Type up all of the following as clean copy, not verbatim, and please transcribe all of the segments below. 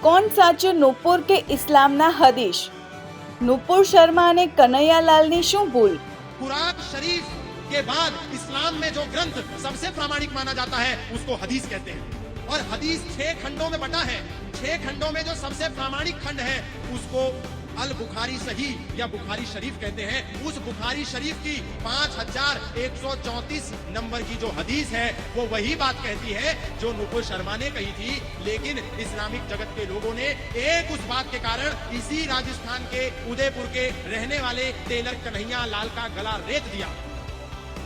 કોણ સાચું નુપુર કે ઇસ્લામના હદીશ? નુપુર શર્મા અને કનૈયાલાલની શું ભૂલ? कुरान शरीफ के बाद इस्लाम में जो ग्रंथ सबसे प्रामाणिक माना जाता है उसको हदीस कहते हैं। और हदीस 6 खंडों में बटा है। 6 खंडों में जो सबसे प्रामाणिक खंड है उसको अल बुखारी सही या बुखारी शरीफ कहते हैं। उस बुखारी शरीफ की 5134 नंबर की जो हदीस है वो वही बात कहती है जो नुपुर शर्मा ने कही थी। लेकिन इस्लामिक जगत के लोगों ने एक उस बात के कारण इसी राजस्थान के उदयपुर के रहने वाले टेलर कन्हैया लाल का गला रेत दिया।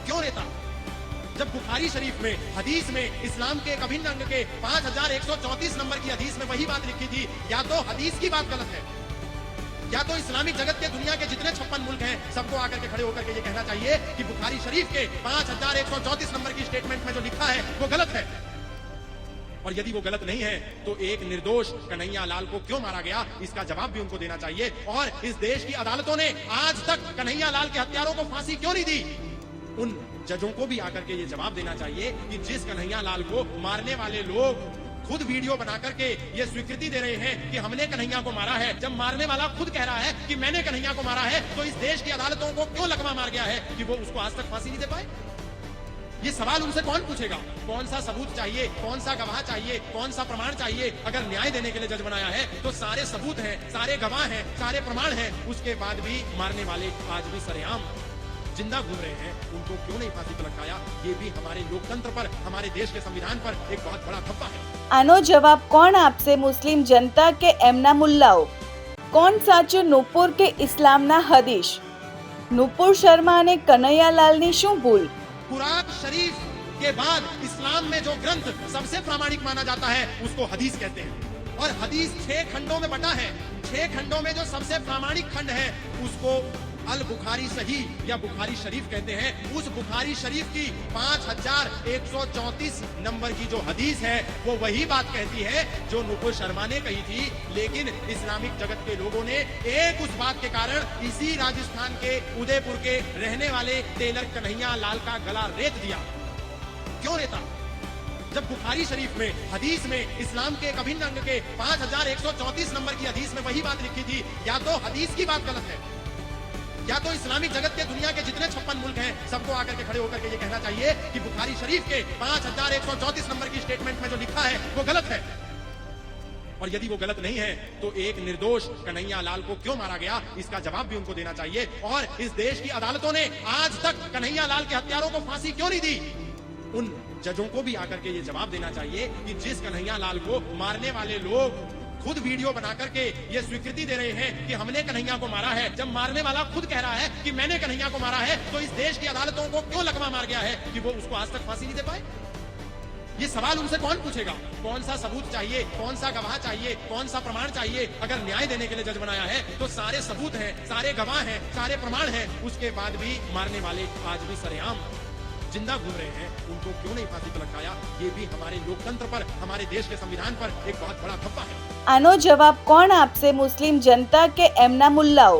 क्यों रेता? जब बुखारी शरीफ में हदीस में इस्लाम के एक अभिन्न अंग के 5134 नंबर की हदीस में वही बात लिखी थी। या तो हदीस की बात गलत है या तो इस्लामिक जगत के दुनिया के जितने 56 मुल्क हैं सबको आकर के खड़े होकर के ये कहना चाहिए कि बुखारी शरीफ के 5134 नंबर की स्टेटमेंट में जो लिखा है वो गलत है। और यदि वो गलत नहीं है तो एक निर्दोष कन्हैया लाल को क्यों मारा गया इसका जवाब भी उनको देना चाहिए। और इस देश की अदालतों ने आज तक कन्हैया लाल के हत्यारों को फांसी क्यों नहीं दी? उन जजों को भी आकर के ये जवाब देना चाहिए कि जिस कन्हैया लाल को मारने वाले लोग खुद वीडियो बना करके ये स्वीकृति दे रहे हैं कि हमने कन्हैया को मारा है, जब मारने वाला खुद कह रहा है कि मैंने कन्हैया को मारा है, तो इस देश की अदालतों को क्यों लकवा मार गया है कि वो उसको आज तक फांसी नहीं दे पाए? ये सवाल उनसे कौन पूछेगा? कौन सा सबूत चाहिए, कौन सा गवाह चाहिए, कौन सा प्रमाण चाहिए? अगर न्याय देने के लिए जज बनाया है तो सारे सबूत हैं, सारे गवाह हैं, सारे प्रमाण हैं, उसके बाद भी मारने वाले आज भी सरेआम जिंदा घूम रहे हैं। उनको क्यों नहीं फांसी पर लटकाया? ये भी हमारे लोकतंत्र पर, हमारे देश के संविधान पर एक बहुत बड़ा धब्बा है। આનો જવાબ કોણ આપશે? મુસ્લિમ જનતા કે એમના મુલ્લાઓ? કોણ સાચું નુપુર કે ઇસ્લામના હદીશ? નુપુર શર્મા અને કનૈયાલાલની શું ભૂલ? कुरान शरीफ के बाद इस्लाम में जो ग्रंथ सबसे प्रामाणिक माना जाता है उसको हदीस कहते हैं। और हदीस 6 खंडों में बटा है। 6 खंडों में जो सबसे प्रामाणिक खंड है उसको अल बुखारी सही या बुखारी शरीफ कहते हैं। उस बुखारी शरीफ की 5134 नंबर की जो हदीस है वो वही बात कहती है जो नुपुर शर्मा ने कही थी। लेकिन इस्लामिक जगत के लोगों ने एक उस बात के कारण इसी राजस्थान के उदयपुर के रहने वाले टेलर कन्हैया लाल का गला रेत दिया। क्यों रेता? जब बुखारी शरीफ में हदीस में इस्लाम के एक अभिन्न अंग के 5134 नंबर की हदीस में वही बात लिखी थी। या तो हदीस की बात गलत है या तो इस्लामिक जगत के दुनिया के जितने 56 मुल्क हैं सबको आकर के खड़े होकर के ये कहना चाहिए कि बुखारी शरीफ के 5134 नंबर की स्टेटमेंट में जो लिखा है वो गलत है। और यदि वो गलत नहीं है तो एक निर्दोष कन्हैया लाल को क्यों मारा गया इसका जवाब भी उनको देना चाहिए। और इस देश की अदालतों ने आज तक कन्हैया लाल के हत्यारों को फांसी क्यों नहीं दी? उन जजों को भी आकर के ये जवाब देना चाहिए कि जिस कन्हैया लाल को मारने वाले लोग खुद वीडियो बना करके ये स्वीकृति दे रहे हैं कि हमने कन्हैया को मारा है, जब मारने वाला खुद कह रहा है कि मैंने कन्हैया को मारा है, तो इस देश की अदालतों को क्यों लकवा मार गया है कि वो उसको आज तक फांसी नहीं दे पाए? ये सवाल उनसे कौन पूछेगा? कौन सा सबूत चाहिए, कौन सा गवाह चाहिए, कौन सा प्रमाण चाहिए? अगर न्याय देने के लिए जज बनाया है तो सारे सबूत हैं, सारे गवाह हैं, सारे प्रमाण हैं, उसके बाद भी मारने वाले आज भी सरेआम जिंदा घूम रहे हैं। उनको क्यों नहीं फांसी पर लटकाया? ये भी हमारे लोकतंत्र पर, हमारे देश के संविधान पर एक बहुत बड़ा धब्बा है। આનો જવાબ કોણ આપશે? મુસ્લિમ જનતા કે એમના મુલ્લાઓ?